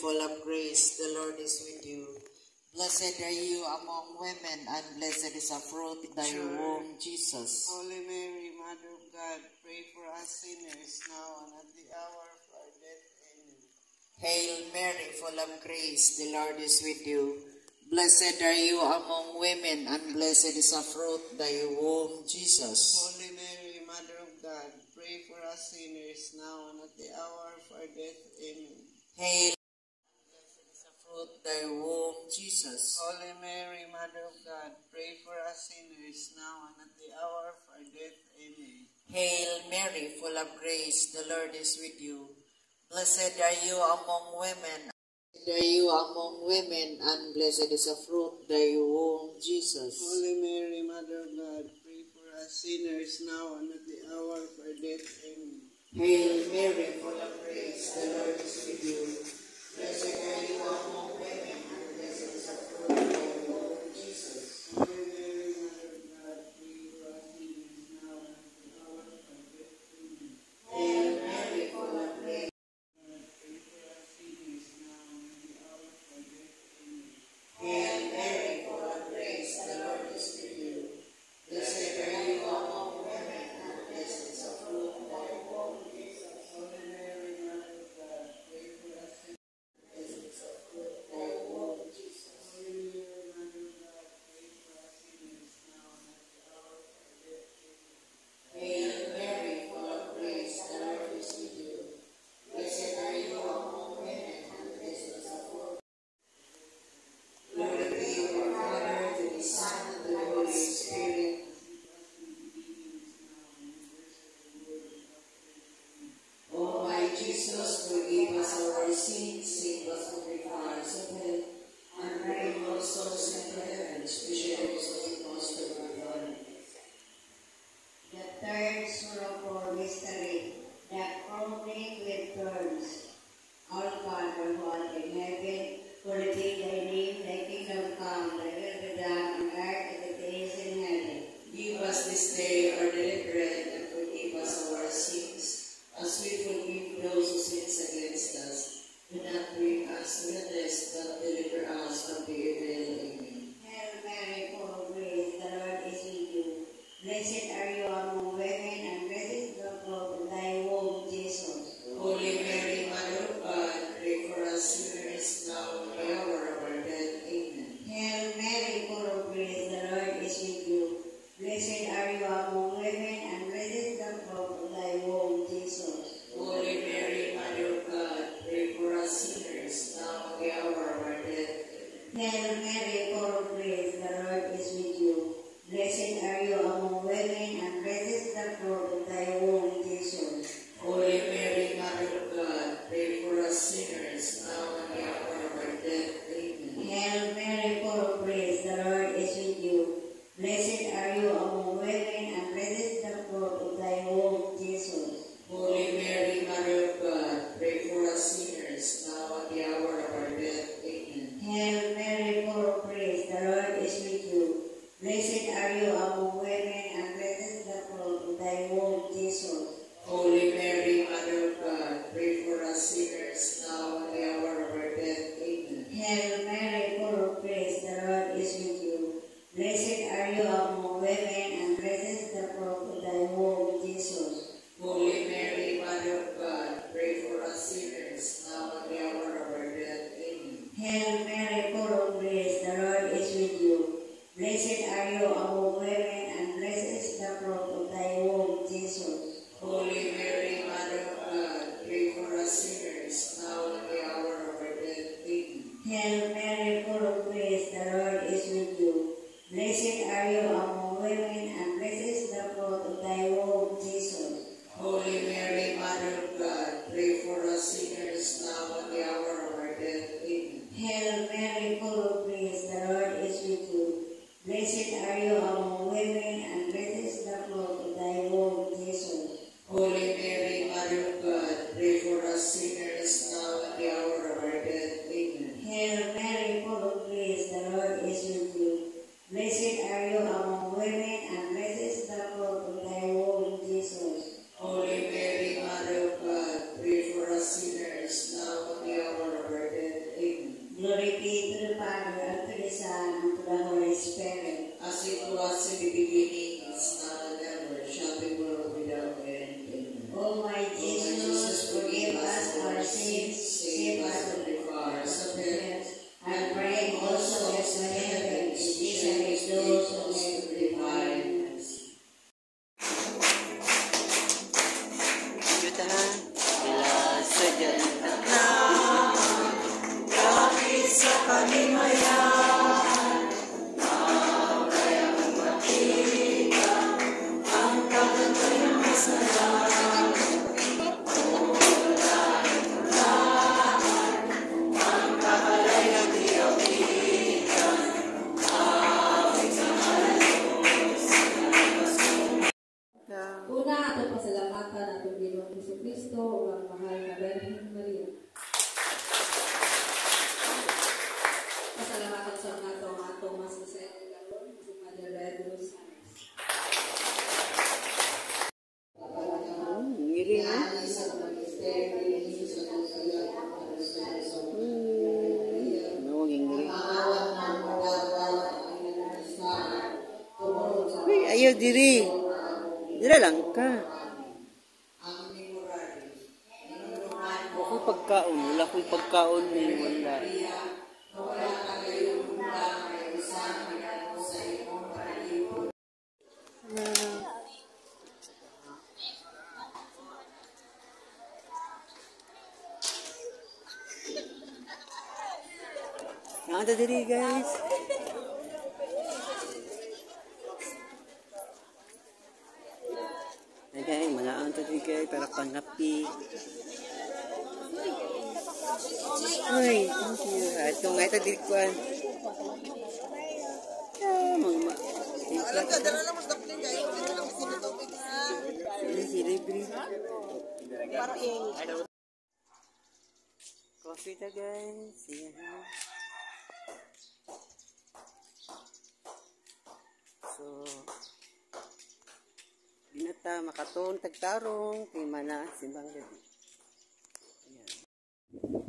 full of grace, the Lord is with you. Blessed are you among women, and blessed is the fruit of thy womb, Jesus. Holy Mary, Mother of God, pray for us sinners, now and at the hour of our death. Amen. Hail Mary, full of grace, the Lord is with you. Blessed are you among women, and blessed is the fruit of thy womb, Jesus. Holy Mary, Mother of God, pray for us sinners, now and at the hour of our death. Amen. Hail, blessed is the fruit of thy womb, Jesus. Holy Mary, Mother of God, pray for us sinners, now and at the hour of our death. Amen. Hail Mary, full of grace, the Lord is with you. Blessed are you among women, and blessed is the fruit of thy womb, Jesus. Holy Mary, Mother of God, pray for us sinners, now and at the hour of our death. Amen. Hail Mary, full of grace, the Lord is with you. Blessed are you among women, and blessed is the fruit of thy womb, Jesus. Holy Mary, Mother of God, pray for us sinners, now and at the hour of our death. Amen. Hail Mary, full of grace. Pray for us sinners, now and at the hour of our death. Amen. Hail Mary, full of grace, the Lord is with you. Blessed are you among women, and blessed is the fruit of thy womb, Jesus. Holy Mary, Mother of God, pray for us sinners. Blessed is the fruit of thy womb, Jesus. Holy Mary, Mother of God, pray for us sinners, now and at the hour of our death. Amen. Hail Mary, full of grace, the Lord is with you. Blessed are you among women, and blessed is the fruit. Glory be to the Father, to the Son, and to the Holy Spirit. O my Jesus, forgive us our sins, save us from the fires of hell, and bring all souls into heaven, especially those who most of our God. The third sorrowful mystery, the crowning with thorns. Our Father who art in heaven, hallowed be thy name, thy kingdom come, thy will be done on earth as it is in heaven. Give us this day our daily bread, and forgive us our sins, as we forgive those who sin against us. Do not bring us to the test, but deliver us from the evil. Amen. Hail Mary, full of grace, the Lord is with you. Blessed are you among women, and blessed is the fruit of thy womb, Jesus. Holy Mary, Mother of God, pray for us sinners, now and at the hour of our death. Amen. Hail Mary, full of grace, the Lord is with you. Blessed are you among women, and blessed is the fruit of thy womb, Jesus. Holy Mary, Mother of God, pray for us sinners, now and at the hour of our death. Hail Mary, full of grace, the Lord is with you. Blessed are you among women, and blessed is the fruit of thy womb, Jesus. Holy Mary, Mother of God, pray for us sinners, now and at the hour of our death. Amen. Hail Mary, full of grace, the Lord is with you. Blessed are you among women, and blessed is the fruit of thy womb, Jesus. Holy Mary, Mother of God, pray for us sinners, now and at the hour of our death. Amen. Hail Mary, full of grace, the Lord is with you. Blessed are you among women, and blessed is the fruit of thy womb, Jesus. sa atong Ginoong Jesucristo ug ang mahal na Birhen Maria. Pasalamatan sa atong mas masayang karon si Mother Red Rose Sanchez. Ngiri na. Nawag ngiri. Uy, ayaw diri. Dira lang ka. Ako pagkaon, wala ko'y pagkaon ni wala. Nada diri guys. Ay, manaan to diri guys para pangapi. Uy, thank you. Ato nga ito diri kuan. Mama. Thank you. Dala lang mo sa kapling kayo. Dito lang sa tubig ha. Libre. Para Coffee ta guys. Yan. So, binata makatong tagtarong kay mana simbang gabi. Ayan.